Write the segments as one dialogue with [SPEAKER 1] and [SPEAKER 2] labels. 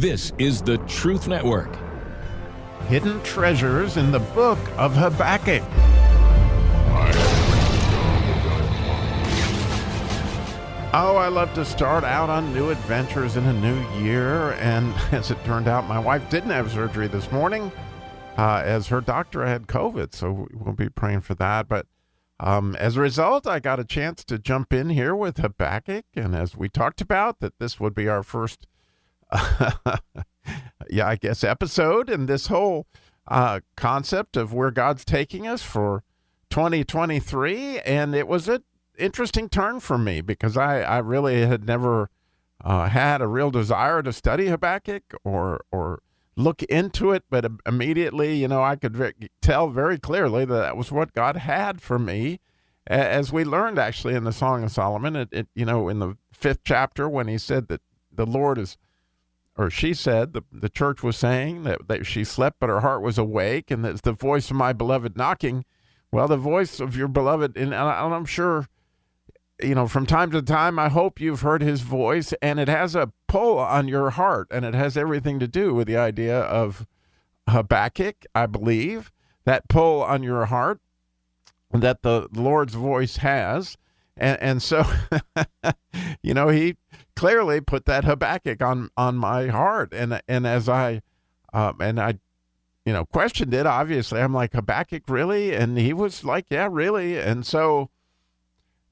[SPEAKER 1] This is the Truth Network.
[SPEAKER 2] Hidden treasures in the book of Habakkuk. Oh, I love to start out on new adventures in a new year. And as it turned out, my wife didn't have surgery this morning as her doctor had COVID. So we'll be praying for that. But as a result, I got a chance to jump in here with Habakkuk. And as we talked about, that this would be our first, episode in this whole concept of where God's taking us for 2023. And it was an interesting turn for me because I really had never had a real desire to study Habakkuk or look into it, but immediately, I could tell very clearly that was what God had for me, as we learned actually in the Song of Solomon. In the 5th chapter, when he said that the Lord is, or she said, the church was saying that she slept, but her heart was awake, and that's the voice of my beloved knocking. Well, the voice of your beloved, and I'm sure, from time to time, I hope you've heard his voice, and it has a pull on your heart, and it has everything to do with the idea of Habakkuk, I believe, that pull on your heart that the Lord's voice has. And so, he clearly put that Habakkuk on my heart. And as I questioned it, obviously, I'm like, Habakkuk, really? And he was like, yeah, really. And so,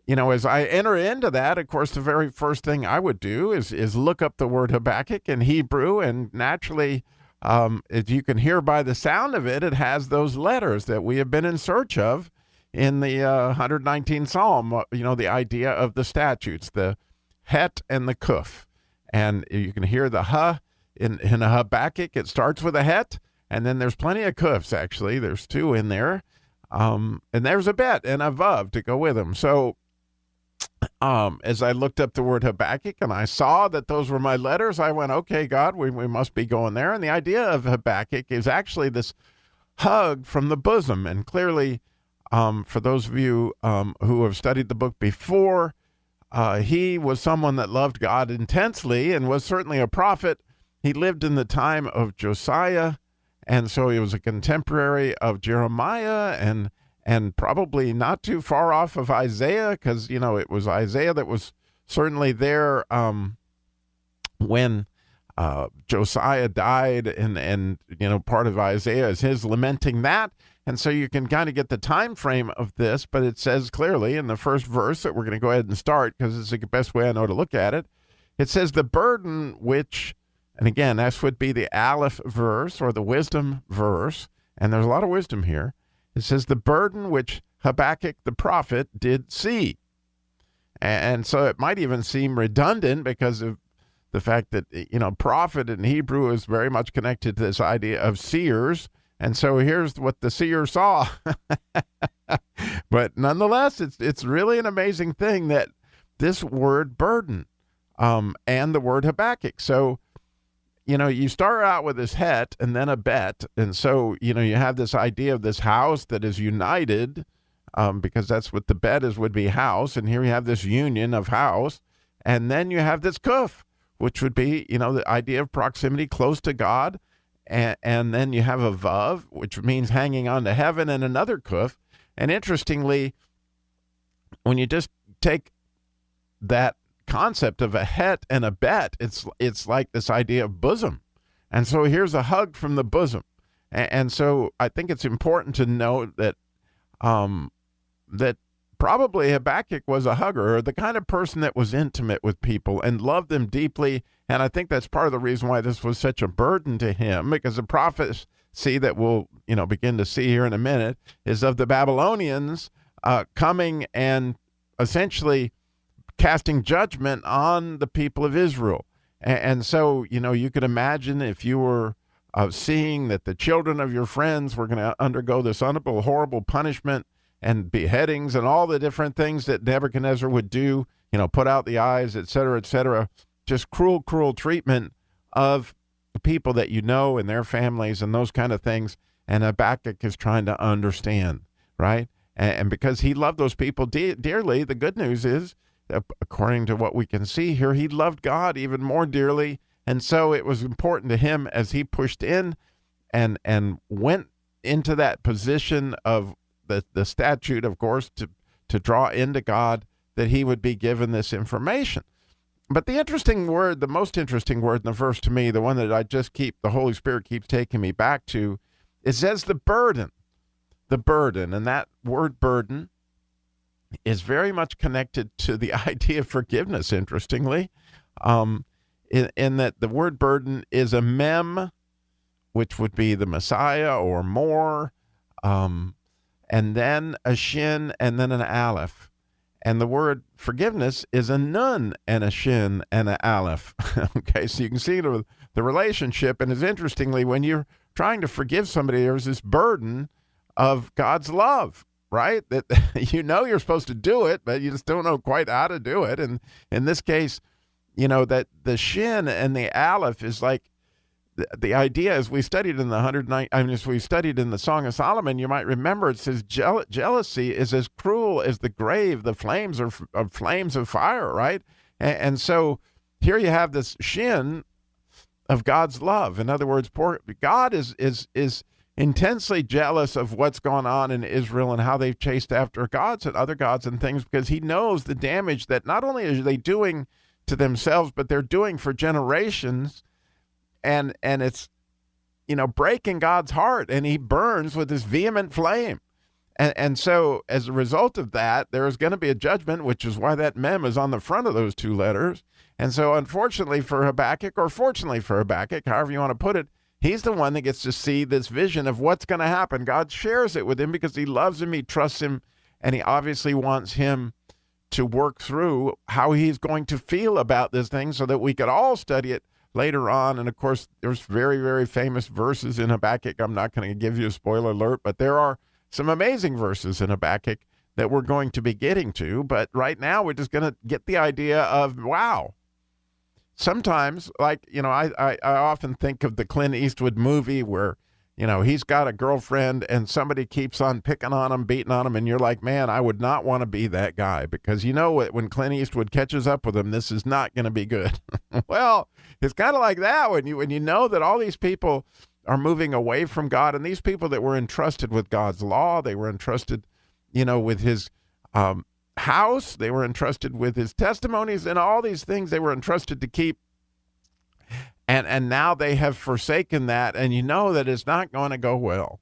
[SPEAKER 2] as I enter into that, of course, the very first thing I would do is look up the word Habakkuk in Hebrew. And naturally, as you can hear by the sound of it, it has those letters that we have been in search of in the 119th Psalm, the idea of the statutes, the het and the kuf. And you can hear the ha in a Habakkuk. It starts with a het, and then there's plenty of kufs, actually. There's 2 in there. And there's a bet and a vav to go with them. So as I looked up the word Habakkuk and I saw that those were my letters, I went, okay, God, we must be going there. And the idea of Habakkuk is actually this hug from the bosom. And clearly, for those of you who have studied the book before, he was someone that loved God intensely and was certainly a prophet. He lived in the time of Josiah, and so he was a contemporary of Jeremiah and probably not too far off of Isaiah, because, it was Isaiah that was certainly there when Josiah died, and part of Isaiah is his lamenting that. And so you can kind of get the time frame of this, but it says clearly in the first verse that we're going to go ahead and start because it's the best way I know to look at it. It says the burden which, and again, this would be the Aleph verse or the wisdom verse, and there's a lot of wisdom here. It says the burden which Habakkuk the prophet did see. And so it might even seem redundant because of the fact that, prophet in Hebrew is very much connected to this idea of seers. And so here's what the seer saw. But nonetheless, it's really an amazing thing that this word burden and the word Habakkuk. So, you start out with this het and then a bet. And so, you have this idea of this house that is united because that's what the bet is, would be house. And here you have this union of house. And then you have this kuf, which would be, the idea of proximity close to God. And then you have a vav, which means hanging on to heaven, and another kuf. And interestingly, when you just take that concept of a het and a bet, it's like this idea of bosom. And so here's a hug from the bosom. And so I think it's important to note that that probably Habakkuk was a hugger, or the kind of person that was intimate with people and loved them deeply. And I think that's part of the reason why this was such a burden to him, because the prophecy that we'll, begin to see here in a minute is of the Babylonians coming and essentially casting judgment on the people of Israel. And so, you could imagine if you were seeing that the children of your friends were going to undergo this horrible punishment and beheadings and all the different things that Nebuchadnezzar would do, put out the eyes, et cetera, just cruel treatment of the people that and their families and those kind of things. And Habakkuk is trying to understand, right? And because he loved those people dearly, the good news is, according to what we can see here, he loved God even more dearly And so it was important to him as he pushed in and went into that position of the statute, of course, to draw into God, that he would be given this information. But the interesting word, the most interesting word in the verse to me, the one that the Holy Spirit keeps taking me back to, it says the burden. The burden. And that word burden is very much connected to the idea of forgiveness, interestingly, in that the word burden is a mem, which would be the Messiah or more, and then a shin, and then an aleph. And the word forgiveness is a nun and a shin and an aleph. Okay, so you can see the relationship. And it's interestingly, when you're trying to forgive somebody, there's this burden of God's love, right? That you're supposed to do it, but you just don't know quite how to do it. And in this case, that the shin and the aleph is like the idea, as we studied in as we studied in the Song of Solomon, you might remember it says jealousy is as cruel as the grave. The flames are flames of fire, right? And so here you have this shin of God's love. In other words, God is intensely jealous of what's gone on in Israel and how they've chased after gods and other gods and things, because he knows the damage that not only are they doing to themselves, but they're doing for generations. And it's, breaking God's heart, and he burns with this vehement flame. And so as a result of that, there is going to be a judgment, which is why that mem is on the front of those two letters. And so unfortunately for Habakkuk, or fortunately for Habakkuk, however you want to put it, he's the one that gets to see this vision of what's going to happen. God shares it with him because he loves him, he trusts him, and he obviously wants him to work through how he's going to feel about this thing so that we could all study it later on. And of course, there's very, very famous verses in Habakkuk. I'm not going to give you a spoiler alert, but there are some amazing verses in Habakkuk that we're going to be getting to. But right now, we're just going to get the idea of, wow. Sometimes, like, I often think of the Clint Eastwood movie where, he's got a girlfriend and somebody keeps on picking on him, beating on him, and you're like, man, I would not want to be that guy, because when Clint Eastwood catches up with him, this is not going to be good. Well, it's kind of like that when you know that all these people are moving away from God, and these people that were entrusted with God's law, they were entrusted, with his house, they were entrusted with his testimonies, and all these things they were entrusted to keep. And now they have forsaken that, and that it's not going to go well.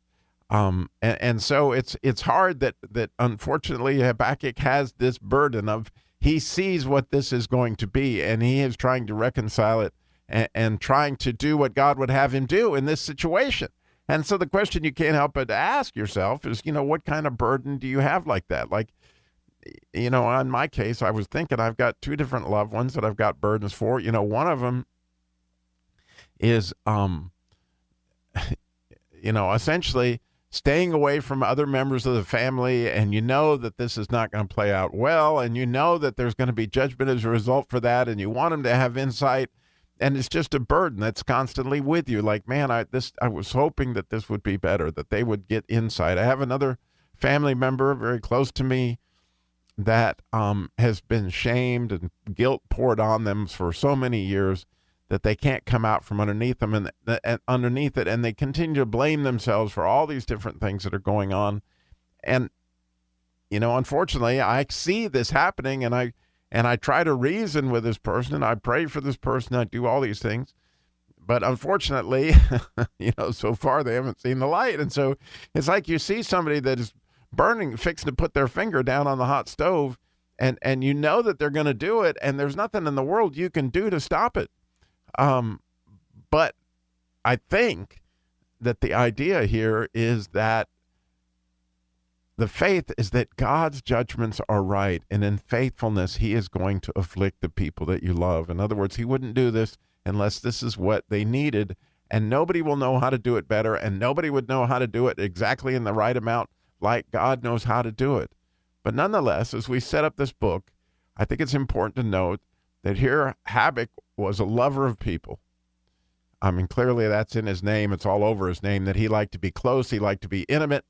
[SPEAKER 2] And so it's hard that unfortunately Habakkuk has this burden of, he sees what this is going to be, and he is trying to reconcile it and trying to do what God would have him do in this situation. And so the question you can't help but ask yourself is, what kind of burden do you have like that? Like, in my case, I was thinking I've got two different loved ones that I've got burdens for. One of them is, essentially staying away from other members of the family, and that this is not going to play out well, and that there's going to be judgment as a result for that, and you want them to have insight, and it's just a burden that's constantly with you. Like, man, I was hoping that this would be better, that they would get insight. I have another family member very close to me that has been shamed and guilt poured on them for so many years that they can't come out from underneath them and underneath it, and they continue to blame themselves for all these different things that are going on. And unfortunately, I see this happening, and I try to reason with this person, and I pray for this person, I do all these things, but unfortunately, so far they haven't seen the light. And so it's like you see somebody that is burning, fixing to put their finger down on the hot stove, and that they're going to do it, and there's nothing in the world you can do to stop it. But I think that the idea here is that the faith is that God's judgments are right, and in faithfulness, he is going to afflict the people that you love. In other words, he wouldn't do this unless this is what they needed, and nobody will know how to do it better, and nobody would know how to do it exactly in the right amount like God knows how to do it. But nonetheless, as we set up this book, I think it's important to note that here Habakkuk was a lover of people. I mean, clearly that's in his name. It's all over his name, that he liked to be close. He liked to be intimate.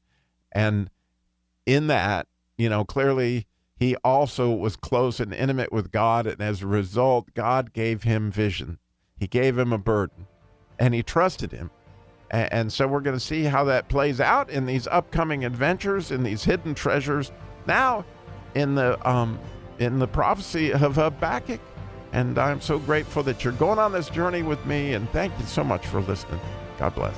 [SPEAKER 2] And in that, clearly he also was close and intimate with God. And as a result, God gave him vision. He gave him a burden, and he trusted him. And so we're going to see how that plays out in these upcoming adventures, in these hidden treasures, now in the prophecy of Habakkuk. And I'm so grateful that you're going on this journey with me, and thank you so much for listening. God bless.